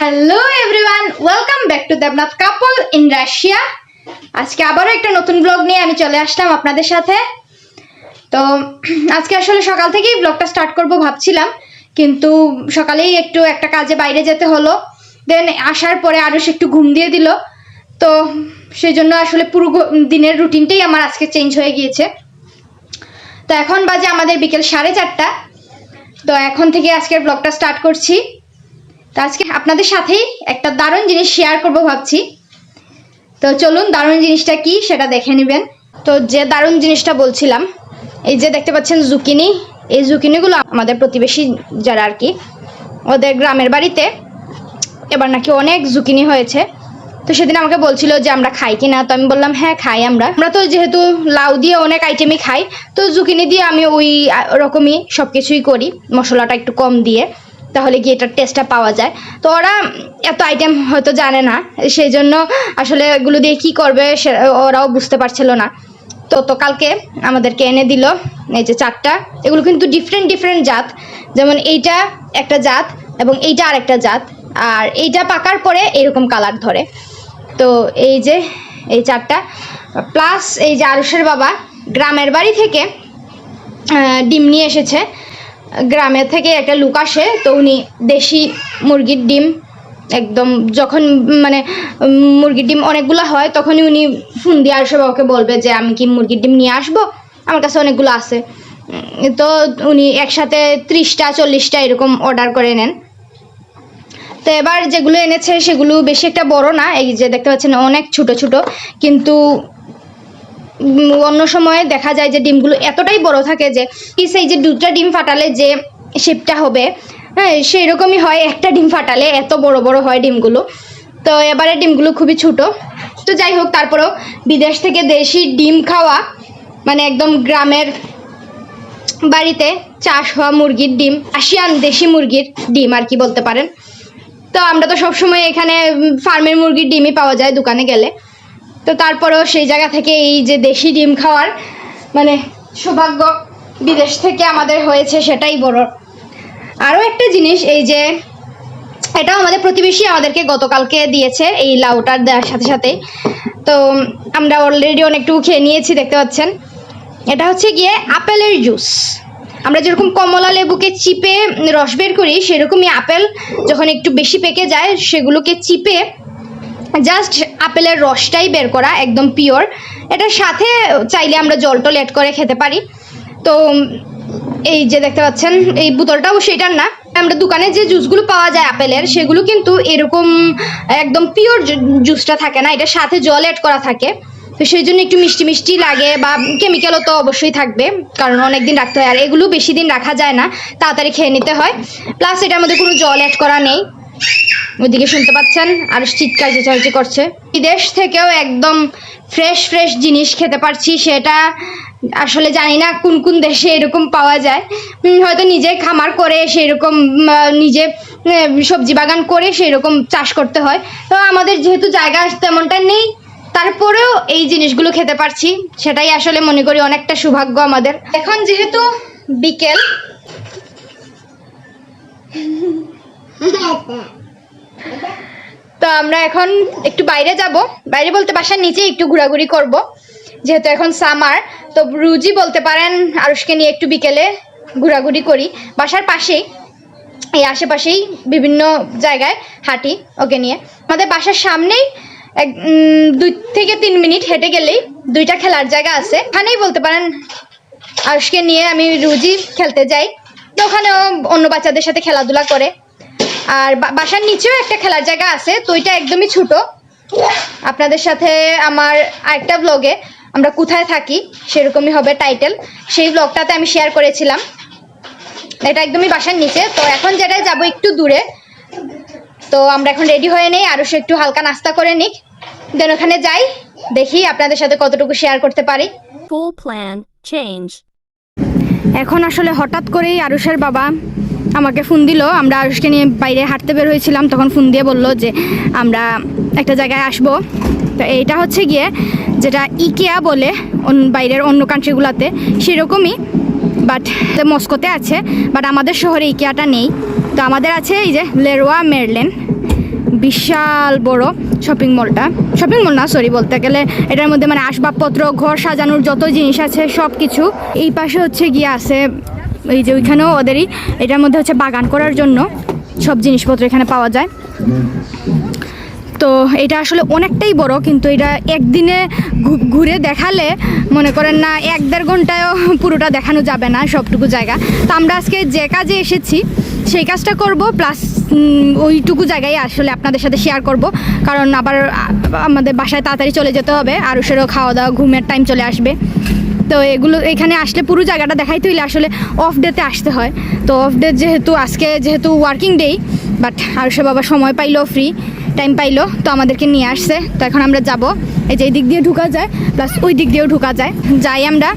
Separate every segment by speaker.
Speaker 1: Hello everyone, welcome back to Debnath couple in Russia. আজকে আবারও একটা নতুন ব্লগ নিয়ে আমি চলে আসলাম আপনাদের সাথে। তো আজকে আসলে সকাল থেকেই ব্লগটা স্টার্ট করব ভাবছিলাম, কিন্তু সকালেই একটা কাজে বাইরে যেতে হলো। দেন আসার পরে আরও একটু ঘুম দিয়ে দিল, তো সেই জন্য আসলে পুরো দিনের রুটিনটাই আমার আজকে চেঞ্জ হয়ে গিয়েছে। তো এখন বাজে আমাদের বিকেল 4:30। তো এখন থেকে আজকের ব্লগটা স্টার্ট করছি। তো আজকে আপনাদের সাথেই একটা দারুণ জিনিস শেয়ার করব ভাবছি। তো চলুন দারুণ জিনিসটা কি সেটা দেখে নেবেন। তো যে দারুণ জিনিসটা বলছিলাম, এই যে দেখতে পাচ্ছেন জুকিনি, এই জুকিনিগুলো আমাদের প্রতিবেশী যারা আর কি, ওদের গ্রামের বাড়িতে এবার নাকি অনেক জুকিনি হয়েছে। তো সেদিন আমাকে বলছিল যে আমরা খাই কিনা, তো আমি বললাম হ্যাঁ খাই। আমরা তো যেহেতু লাউ দিয়ে অনেক আইটেমই খাই, তো জুকিনি দিয়ে আমি ওই রকমই সব কিছুই করি, মশলাটা একটু কম দিয়ে, তাহলে কি এটার টেস্টটা পাওয়া যায়। তো ওরা এত আইটেম হয়তো জানে না, সেই জন্য আসলে এগুলো দিয়ে কি করবে ওরাও বুঝতে পারছিল না। তো কালকে আমাদেরকে এনে দিল এই যে 4টা। এগুলো কিন্তু ডিফারেন্ট জাত, যেমন এইটা একটা জাত এবং এইটা আরেকটা জাত, আর এইটা পাকার পরে এরকম কালার ধরে। তো এই যে এই 4টা, প্লাস এই যে আরুষের বাবা গ্রামের বাড়ি থেকে ডিম নিয়ে এসেছে। গ্রামের থেকে একটা লোক আসে, তো উনি দেশি মুরগির ডিম একদম, যখন মানে মুরগির ডিম অনেকগুলো হয় তখনই উনি ফোন দিয়ে আরুষের বাবাকে বলবে যে আমি কি মুরগির ডিম নিয়ে আসবো, আমার কাছে অনেকগুলো আছে। তো উনি একসাথে 30টা 40টা এরকম অর্ডার করে নেন। তো এবার যেগুলো এনেছে সেগুলো বেশি একটা বড় না, এই যে দেখতে পাচ্ছেন অনেক ছোট ছোট, কিন্তু অন্য সময়ে দেখা যায় যে ডিমগুলো এতটাই বড় থাকে যে সেই যে 2টা ডিম ফাটালে যে শেপটা হবে, হ্যাঁ সেই রকমই হয়। একটা ডিম ফাটালে এত বড় বড় হয় ডিমগুলো। তো এবারে ডিমগুলো খুবই ছোট। তো যাই হোক, তারপরেও বিদেশ থেকে দেশি ডিম খাওয়া মানে একদম গ্রামের বাড়িতে চাষ হওয়া মুরগির ডিম, আশিয়ান দেশি মুরগির ডিম আর কি বলতে পারেন। তো আমরা তো সবসময় এখানে ফার্মের মুরগির ডিমই পাওয়া যায় দোকানে গেলে। তো তারপরেও সেই জায়গা থেকে এই যে দেশি ডিম খাওয়ার মানে সৌভাগ্য বিদেশ থেকে আমাদের হয়েছে, সেটাই বড়। আরও একটা জিনিস, এই যে এটাও আমাদের প্রতিবেশী আমাদেরকে গতকালকে দিয়েছে, এই লাউটার দেওয়ার সাথে সাথে। তো আমরা অলরেডি অনেকটুকু খেয়ে নিয়েছি, দেখতে পাচ্ছেন। এটা হচ্ছে গিয়ে আপেলের জুস। আমরা যেরকম কমলা লেবুকে চিপে রস বের করি, সেরকমই আপেল যখন একটু বেশি পেকে যায় সেগুলোকে চিপে জাস্ট আপেলের রসটাই বের করা, একদম পিওর। এটার সাথে চাইলে আমরা জল টল অ্যাড করে খেতে পারি। তো এই যে দেখতে পাচ্ছেন এই বোতলটাও সেটার না, আমরা দোকানে যে জুসগুলো পাওয়া যায় আপেলের, সেগুলো কিন্তু এরকম একদম পিওর জুসটা থাকে না, এটার সাথে জল অ্যাড করা থাকে। তো সেই জন্য একটু মিষ্টি মিষ্টি লাগে, বা কেমিক্যালও তো অবশ্যই থাকবে, কারণ অনেক দিন রাখতে হয়, আর এগুলো বেশি দিন রাখা যায় না, তাড়াতাড়ি খেয়ে নিতে হয়। প্লাস এটার মধ্যে কোনো জল অ্যাড করা নেই। ওইদিকে শুনতে পাচ্ছেন আর চিৎকার চেঁচামেচি করছে। বিদেশ থেকেও একদম ফ্রেশ জিনিস খেতে পারছি, সেটা আসলে জানি না কোন কোন দেশে এরকম পাওয়া যায়। হয়তো নিজে খামার করে সেরকম, নিজে সবজি বাগান করে সেরকম চাষ করতে হয়। তো আমাদের যেহেতু জায়গা তেমনটা নেই, তারপরেও এই জিনিসগুলো খেতে পারছি, সেটাই আসলে মনে করি অনেকটা সৌভাগ্য আমাদের। এখন যেহেতু বিকেল, তো আমরা এখন একটু বাইরে যাব, বাইরে বলতে বাসার নিচে একটু ঘোরাঘুরি করব, যেহেতু এখন সামার। তো রুজি বলতে পারেন আরুষকে নিয়ে একটু বিকেলে ঘোরাঘুরি করি। বাসার পাশেই, এই আশেপাশেই বিভিন্ন জায়গায় হাঁটি ওকে নিয়ে। আমাদের বাসার সামনেই 2 থেকে 3 মিনিট হেঁটে গেলেই 2টা খেলার জায়গা আছে, ওখানেই বলতে পারেন আরুষকে নিয়ে আমি রুজি খেলতে যাই। তো ওখানেও অন্য বাচ্চাদের সাথে খেলাধুলা করে। আর বাসার নিচেও একটা খেলার জায়গা আছে, তো ওইটা একদমই ছোট। আপনাদের সাথে আমার আরেকটা ব্লগে আমরা কোথায় থাকি সেরকমই হবে টাইটেল, সেই ব্লগটাতে আমি শেয়ার করেছিলাম। এটা একদমই বাসার নিচে। তো এখন যেটাই যাব একটু দূরে, তো আমরা এখন রেডি হয়ে নেই, আরও একটু হালকা নাস্তা করে নিক, দেন ওখানে যাই, দেখি আপনাদের সাথে কতটুকু শেয়ার করতে পারি।
Speaker 2: Full plan change.
Speaker 1: এখন আসলে হঠাৎ করেই আরুষের বাবা আমাকে ফোন দিল। আমরা আরুষকে নিয়ে বাইরে হাঁটতে বের হয়েছিলাম, তখন ফোন দিয়ে বলল যে আমরা একটা জায়গায় আসবো। তো এইটা হচ্ছে গিয়ে যেটা ইকেয়া বলে বাইরের অন্য কান্ট্রিগুলোতে, সেরকমই, বাট মস্কোতে আছে, বাট আমাদের শহরে ইকেয়াটা নেই। তো আমাদের আছে এই যে লেরোয়া, মেরলিন। বিশাল বড় শপিং মল না সরি বলতে গেলে এটার মধ্যে মানে আসবাবপত্র ঘর সাজানোর যত জিনিস আছে সব কিছু। এই পাশে হচ্ছে গিয়ে আছে এই যে ওইখানেও ওদেরই, এটার মধ্যে হচ্ছে বাগান করার জন্য সব জিনিসপত্র এখানে পাওয়া যায়। তো এটা আসলে অনেকটাই বড়, কিন্তু এটা একদিনে ঘুরে দেখালে মনে করেন না 1-1.5 ঘন্টায়ও পুরোটা দেখানো যাবে না সবটুকু জায়গা। তো আমরা আজকে যে কাজে এসেছি সেই কাজটা করব, প্লাস ওইটুকু জায়গায় আসলে আপনাদের সাথে শেয়ার করব, কারণ আবার আমাদের বাসায় তাড়াতাড়ি চলে যেতে হবে, আরুষেরও খাওয়া দাওয়া ঘুমের টাইম চলে আসবে। তো এগুলো এখানে আসলে পুরো জায়গাটা দেখাইতে হইলে আসলে অফ ডেতে আসতে হয়। তো অফ ডে যেহেতু ওয়ার্কিং ডে, বাট আরুষের বাবা সময় পাইলো, ফ্রি টাইম পাইলো, তো আমাদেরকে নিয়ে আসছে। তো এখন আমরা যাব, এই যে এই দিক দিয়ে ঢুকা যায় প্লাস ওই দিক দিয়েও ঢুকা যায়, যাই আমরা।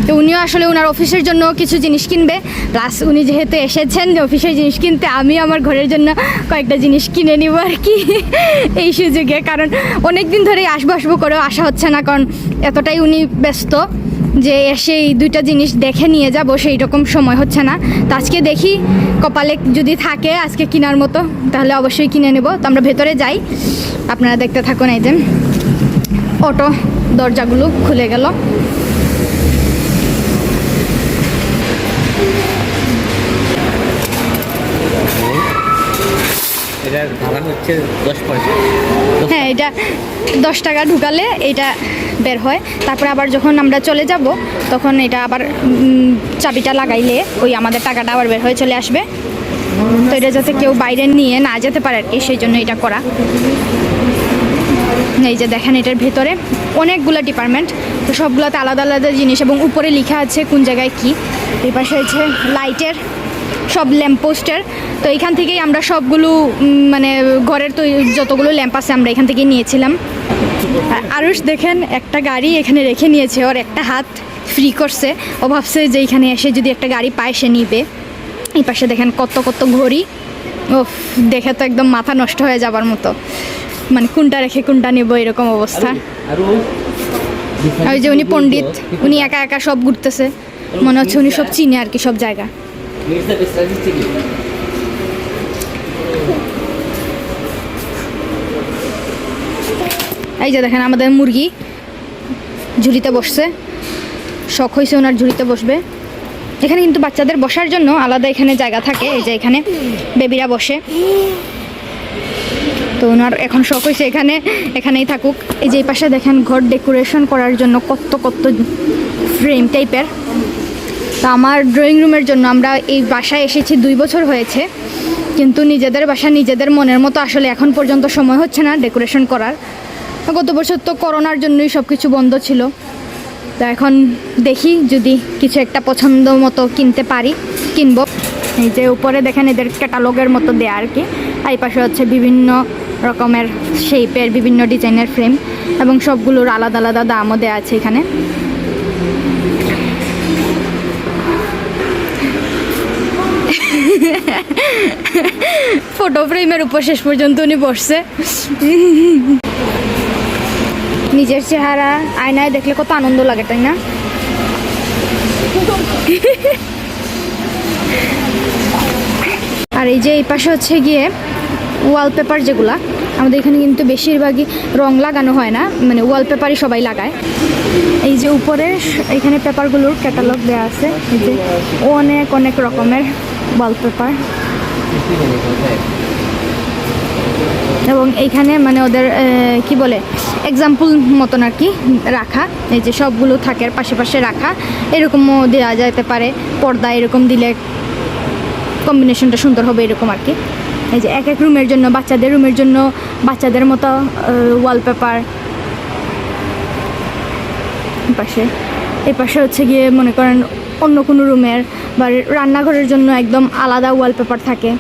Speaker 1: তো উনিও আসলে ওনার অফিসের জন্য কিছু জিনিস কিনবে, প্লাস উনি যেহেতু এসেছেন অফিসের জিনিস কিনতে, আমি আমার ঘরের জন্য কয়েকটা জিনিস কিনে নিব আর কি এই সুযোগে, কারণ অনেক দিন ধরেই আসবো করেও আসা হচ্ছে না, কারণ এতটাই উনি ব্যস্ত যে এসে এই 2টা জিনিস দেখে নিয়ে যাব সেই রকম সময় হচ্ছে না। তো আজকে দেখি কপালে যদি থাকে আজকে কেনার মতো তাহলে অবশ্যই কিনে নেব। তো আমরা ভেতরে যাই, আপনারা দেখতে থাকুন। এই যে অটো দরজাগুলো খুলে গেল।
Speaker 3: এটার ভাড়া হচ্ছে 10 পয়সা।
Speaker 1: হ্যাঁ, এটা 10 টাকা ঢুকালে এটা বের হয়। তারপরে আবার যখন আমরা চলে যাব তখন এটা আবার চাবিটা লাগাইলে ওই আমাদের টাকাটা আবার বের হয়ে চলে আসবে। তো এটা যাতে কেউ বাইরে নিয়ে না যেতে পারে আর কি, সেই জন্য এটা করা। এই যে দেখেন এটার ভেতরে অনেকগুলো ডিপার্টমেন্ট, তো সবগুলোতে আলাদা আলাদা জিনিস এবং উপরে লেখা আছে কোন জায়গায় কি। এই পাশে হচ্ছে লাইটের সব ল্যাম্পপোস্টের। তো এখান থেকেই আমরা সবগুলো মানে ঘরের তো যতগুলো ল্যাম্প আছে আমরা এখান থেকেই নিয়েছিলাম। আরুষ দেখেন একটা গাড়ি এখানে রেখে নিয়েছে, ওর একটা হাত ফ্রি করছে, ও ভাবছে যে এখানে এসে যদি একটা গাড়ি পায় সে নিবে। এই পাশে দেখেন কত কত ঘড়ি, ও দেখে তো একদম মাথা নষ্ট হয়ে যাবার মতো, মানে কোনটা রেখে কোনটা নেব এরকম অবস্থা। ওই যে উনি পণ্ডিত, উনি একা একা সব ঘুরতেছে, মনে হচ্ছে উনি সব চিনে আর কি সব জায়গা। এই যে দেখেন আমাদের মুরগি ঝুড়িতে বসছে, শখ হয়েছে ওনার ঝুড়িতে বসবে। এখানে কিন্তু বাচ্চাদের বসার জন্য আলাদা এখানে জায়গা থাকে, এই যে এখানে বেবিরা বসে। তো ওনার এখন শখ হয়েছে এখানেই থাকুক। এই যে এই পাশে দেখেন ঘর ডেকোরেশন করার জন্য কত কত ফ্রেম টাইপের। তো আমার ড্রয়িং রুমের জন্য আমরা এই বাসায় এসেছি 2 বছর হয়েছে, কিন্তু নিজেদের বাসা নিজেদের মনের মতো আসলে এখন পর্যন্ত সময় হচ্ছে না ডেকোরেশন করার। গত বছর তো করোনার জন্যই সব কিছু বন্ধ ছিল। তো এখন দেখি যদি কিছু একটা পছন্দ মতো কিনতে পারি কিনবো। এই যে উপরে দেখেন এদের ক্যাটালগের মতো দেয়া আর কি। আর এই পাশে হচ্ছে বিভিন্ন রকমের শেপের বিভিন্ন ডিজাইনের ফ্রেম, এবং সবগুলোর আলাদা আলাদা দামও দেওয়া আছে এখানে। ফটো ফ্রেমের উপর শেষ পর্যন্ত উনি বসছে। নিজের চেহারা আয়নায় দেখলে কত আনন্দ লাগে, তাই না? আর এই যে এই পাশে হচ্ছে গিয়ে ওয়ালপেপার, যেগুলা আমাদের এখানে কিন্তু বেশিরভাগই রং লাগানো হয় না, মানে ওয়ালপেপারই সবাই লাগায়। এই যে উপরে এখানে পেপারগুলোর ক্যাটালগ দেওয়া আছে, এই যে অনেক অনেক রকমের ওয়ালপেপার, এবং এইখানে মানে ওদের কি বলে এক্সাম্পল মতন আর কি রাখা। এই যে সবগুলো থাকে পাশে পাশে রাখা, এরকমও দেওয়া যেতে পারে। পর্দা এরকম দিলে কম্বিনেশনটা সুন্দর হবে এরকম আর কি। এই যে এক এক রুমের জন্য, বাচ্চাদের রুমের জন্য বাচ্চাদের মতো ওয়ালপেপার। এই পাশে হচ্ছে গিয়ে মনে করেন অন্য কোনো রুমের বা রান্নাঘরের জন্য একদম আলাদা ওয়ালপেপার থাকে।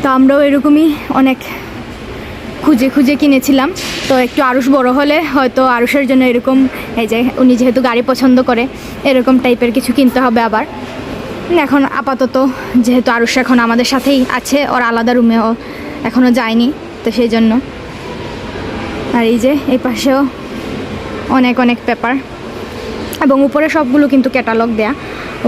Speaker 1: তো আমরাও এরকমই অনেক খুঁজে খুঁজে কিনেছিলাম। তো একটু আরুষ বড় হলে হয়তো আরুষের জন্য এরকম, এই যে উনি যেহেতু গাড়ি পছন্দ করে এরকম টাইপের কিছু কিনতে হবে আবার। এখন আপাতত যেহেতু আরুষ এখন আমাদের সাথেই আছে, ওর আলাদা রুমেও এখনও যায়নি, তো সেই জন্য। আর এই যে এই পাশেও অনেক অনেক পেপার, এবং উপরে সবগুলো কিন্তু ক্যাটালগ দেয়া,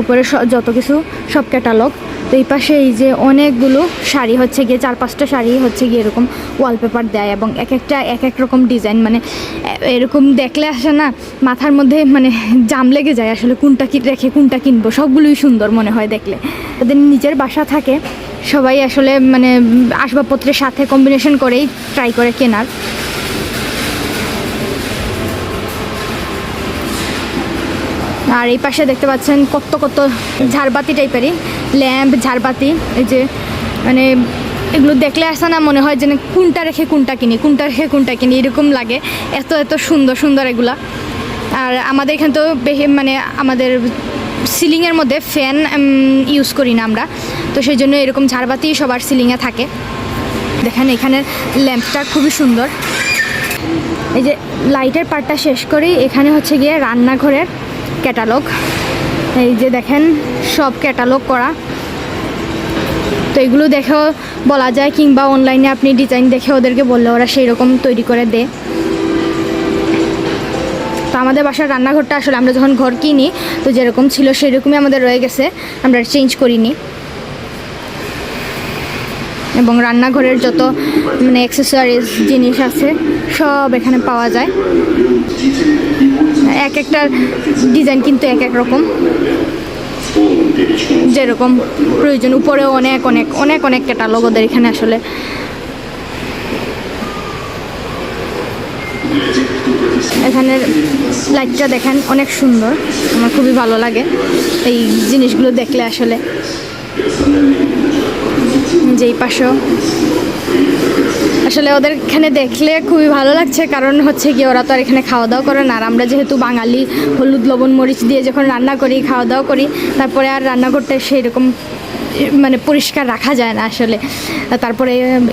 Speaker 1: উপরে যত কিছু সব ক্যাটালগ। তো এই পাশে এই যে অনেকগুলো শাড়ি হচ্ছে গিয়ে 4-5টা শাড়ি হচ্ছে গিয়ে এরকম ওয়ালপেপার দেয় এবং এক একটা এক এক রকম ডিজাইন, মানে এরকম দেখলে আসে না মাথার মধ্যে মানে জাম লেগে যায় আসলে কোনটা কি রেখে কোনটা কিনবো। সবগুলোই সুন্দর মনে হয় দেখলে। ওদের নিজের বাসা থাকে, সবাই আসলে মানে আসবাবপত্রের সাথে কম্বিনেশন করেই ট্রাই করে কেনার। আর এই পাশে দেখতে পাচ্ছেন কত কত ঝাড়বাতি টাইপেরই ল্যাম্প, ঝাড়বাতি। এই যে মানে এগুলো দেখলে আসে না মনে হয় যে কোনটা রেখে কোনটা কিনি, কোনটা রেখে কোনটা কিনি এরকম লাগে, এত এত সুন্দর সুন্দর এগুলা। আর আমাদের এখানে তো মানে আমাদের সিলিংয়ের মধ্যে ফ্যান ইউজ করি না আমরা, তো সেই জন্য এরকম ঝাড়বাতি সবার সিলিংয়ে থাকে। দেখেন এখানের ল্যাম্পটা খুবই সুন্দর। এই যে লাইটের পার্টটা শেষ করেই এখানে হচ্ছে গিয়ে রান্নাঘরের ক্যাটালগ। এই যে দেখেন সব ক্যাটালগ করা। তো এগুলো দেখেও বলা যায়, কিংবা অনলাইনে আপনি ডিজাইন দেখে ওদেরকে বললে ওরা সেই রকম তৈরি করে দেয়। তো আমাদের বাসার রান্নাঘরটা আসলে আমরা যখন ঘর কিনি তো যেরকম ছিল সেরকমই আমাদের রয়ে গেছে, আমরা চেঞ্জ করিনি। এবং রান্নাঘরের যত মানে অ্যাক্সেসরিজ জিনিস আছে সব এখানে পাওয়া যায়। এক একটা ডিজাইন কিন্তু এক এক রকম, যেরকম প্রয়োজন। উপরেও অনেক অনেক অনেক অনেক ক্যাটালগ ওদের এখানে আসলে। এখানের লাইটটা দেখেন অনেক সুন্দর, আমার খুবই ভালো লাগে এই জিনিসগুলো দেখলে আসলে। যেই পাশেও আসলে ওদের এখানে দেখলে খুবই ভালো লাগছে, কারণ হচ্ছে কি ওরা তো আর এখানে খাওয়া দাওয়া করে না। আর আমরা যেহেতু বাঙালি হলুদ লবণ মরিচ দিয়ে যখন রান্না করি, খাওয়া দাওয়া করি, তারপরে আর রান্নাঘরটা সেই রকম মানে পরিষ্কার রাখা যায় না আসলে। তারপরে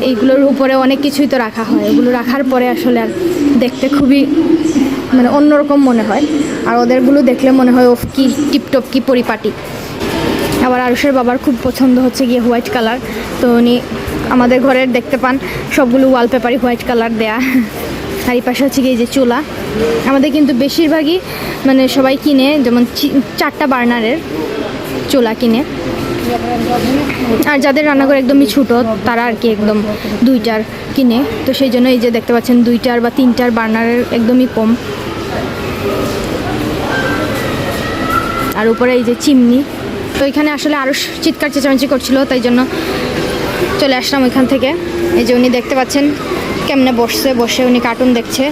Speaker 1: এইগুলোর উপরে অনেক কিছুই তো রাখা হয়, এগুলো রাখার পরে আসলে আর দেখতে খুবই মানে অন্যরকম মনে হয়। আর ওদেরগুলো দেখলে মনে হয় ওফ কি টিপটপ কি পরিপাটি। আবার আরুষের বাবার খুব পছন্দ হচ্ছে গিয়ে হোয়াইট কালার, তো উনি আমাদের ঘরের দেখতে পান সবগুলো ওয়ালপেপারই হোয়াইট কালার দেয়া। আর এই পাশে হচ্ছে গিয়ে যে চুলা, আমাদের কিন্তু বেশিরভাগই মানে সবাই কিনে, যেমন 4টা বার্নারের চুলা কিনে। আর যাদের রান্নাঘর একদমই ছোটো তারা আর কি একদম 2টার কিনে। তো সেই জন্য এই যে দেখতে পাচ্ছেন 2টার বা 3টার বার্নারের একদমই কম। আর উপরে এই যে চিমনি, তো এখানে আসলে আরও চিৎকার চেঁচামেচি করছিল, তাই জন্য চলে আসলাম ওইখান থেকে। এই যে উনি দেখতে পাচ্ছেন কেমনে বসে উনি কার্টুন দেখছে।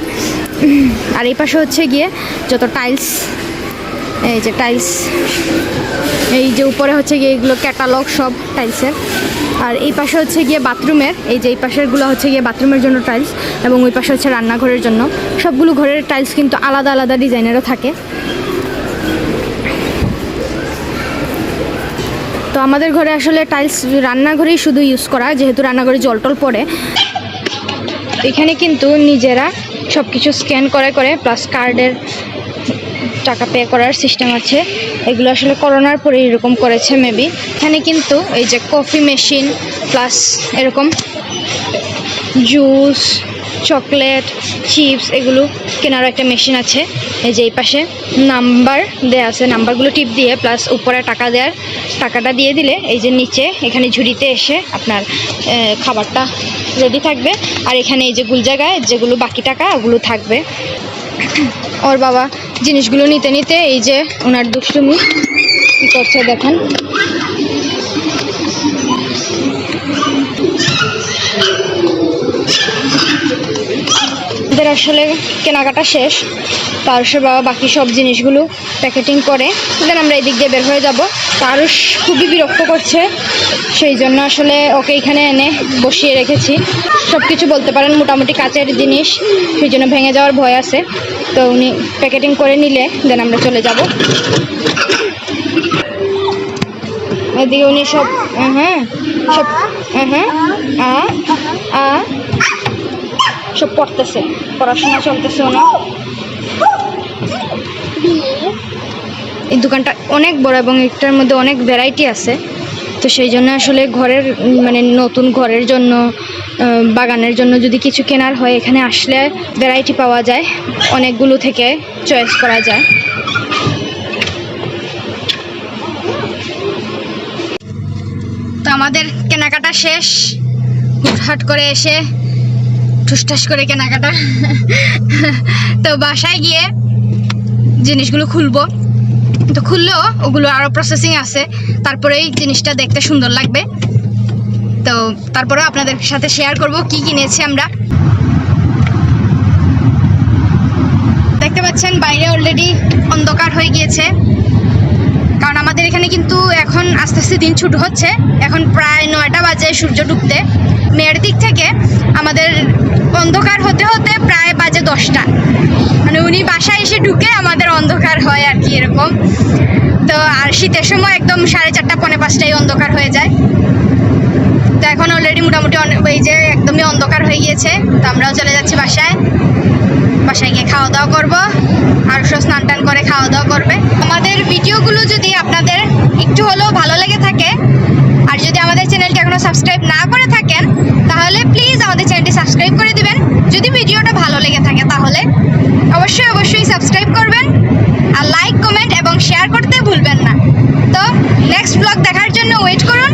Speaker 1: আর এই পাশে হচ্ছে গিয়ে যত টাইলস, এই যে টাইলস, এই যে উপরে হচ্ছে গিয়ে এগুলো ক্যাটালগ সব টাইলসের। আর এই পাশে হচ্ছে গিয়ে বাথরুমের, এই যে এই পাশেরগুলো হচ্ছে গিয়ে বাথরুমের জন্য টাইলস, এবং ওই পাশে হচ্ছে রান্নাঘরের জন্য। সবগুলো ঘরের টাইলস কিন্তু আলাদা আলাদা ডিজাইনেরও থাকে। তো আমাদের ঘরে আসলে টাইলস রান্নাঘরেই শুধু ইউজ করা, যেহেতু রান্নাঘরে জল টল পড়ে। এখানে কিন্তু নিজেরা সব কিছু স্ক্যান করে প্লাস কার্ডের টাকা পে করার সিস্টেম আছে। এগুলো আসলে করোনার পরে এরকম করেছে মেবি। এখানে কিন্তু এই যে কফি মেশিন প্লাস এরকম জুস, চকলেট, চিপস এগুলো কেনারও একটা মেশিন আছে। এই যে এই পাশে নাম্বার দেওয়া আছে, নাম্বারগুলো টিপ দিয়ে প্লাস উপরে টাকাটা দিয়ে দিলে এই যে নিচে এখানে ঝুড়িতে এসে আপনার খাবারটা রেডি থাকবে। আর এখানে এই যে গুল জায়গায় যেগুলো বাকি টাকা ওগুলো থাকবে। ওর বাবা জিনিসগুলো নিতে নিতে এই যে ওনার দুষ্টুমি কী করছে দেখেন। ওদের আসলে কেনাকাটা শেষ, তারুষের বাবা বাকি সব জিনিসগুলো প্যাকেটিং করে দেন আমরা এই দিক দিয়ে বের হয়ে যাব। তারুষ খুবই বিরক্ত করছে, সেই জন্য আসলে ওকে এখানে এনে বসিয়ে রেখেছি। সব কিছু বলতে পারেন মোটামুটি কাচের জিনিস, সেই জন্য ভেঙে যাওয়ার ভয় আছে। তো উনি প্যাকেটিং করে নিলে দেন আমরা চলে যাব। এদিকে উনি সব সব পড়তেছে, পড়াশোনা চলতেছে ওনার। এই দোকানটা অনেক বড় এবং এটার মধ্যে অনেক ভ্যারাইটি আছে। তো সেই জন্য আসলে ঘরের মানে নতুন ঘরের জন্য, বাগানের জন্য যদি কিছু কেনার হয় এখানে আসলে ভ্যারাইটি পাওয়া যায়, অনেকগুলো থেকে চয়েস করা যায়। আমাদের কেনাকাটা শেষ, হুটহাট করে এসে ঠুসঠাস করে কেনাকাটা। তো বাসায় গিয়ে জিনিসগুলো খুলবো, তো খুললেও ওগুলো আরও প্রসেসিং আছে, তারপরে এই জিনিসটা দেখতে সুন্দর লাগবে। তো তারপরেও আপনাদের সাথে শেয়ার করব কি কিনেছি আমরা। দেখতে পাচ্ছেন বাইরে অলরেডি অন্ধকার হয়ে গিয়েছে, কারণ আমাদের এখানে কিন্তু এখন আস্তে আস্তে দিন ছোট হচ্ছে। এখন প্রায় 9টা বাজে সূর্য ডুবতে। মেয়ের দিক থেকে আমাদের অন্ধকার হতে হতে প্রায় বাজে 10টা, মানে উনি বাসায় এসে ঢুকে আমাদের অন্ধকার হয় আর কি, এরকম। তো আর শীতের সময় একদম 4:30 পৌনে 5টায় অন্ধকার হয়ে যায়। তো এখন অলরেডি মোটামুটি এই যে একদমই অন্ধকার হয়ে গিয়েছে। তো আমরাও চলে যাচ্ছি বাসায় গিয়ে খাওয়া দাওয়া করবো, আর স্নান টান করে খাওয়া দাওয়া করবে। আমাদের ভিডিওগুলো যদি আপনাদের একটু হলেও ভালো লেগে থাকে, আর যদি আমাদের চ্যানেলটি এখনো সাবস্ক্রাইব না করে থাকেন, তাহলে প্লিজ আমাদের চ্যানেলটি সাবস্ক্রাইব করে দিবেন। যদি ভিডিওটা ভালো লেগে থাকে তাহলে অবশ্যই সাবস্ক্রাইব করবেন, আর লাইক, কমেন্ট এবং শেয়ার করতে ভুলবেন না। তো নেক্সট ব্লগ দেখার জন্য ওয়েট করুন।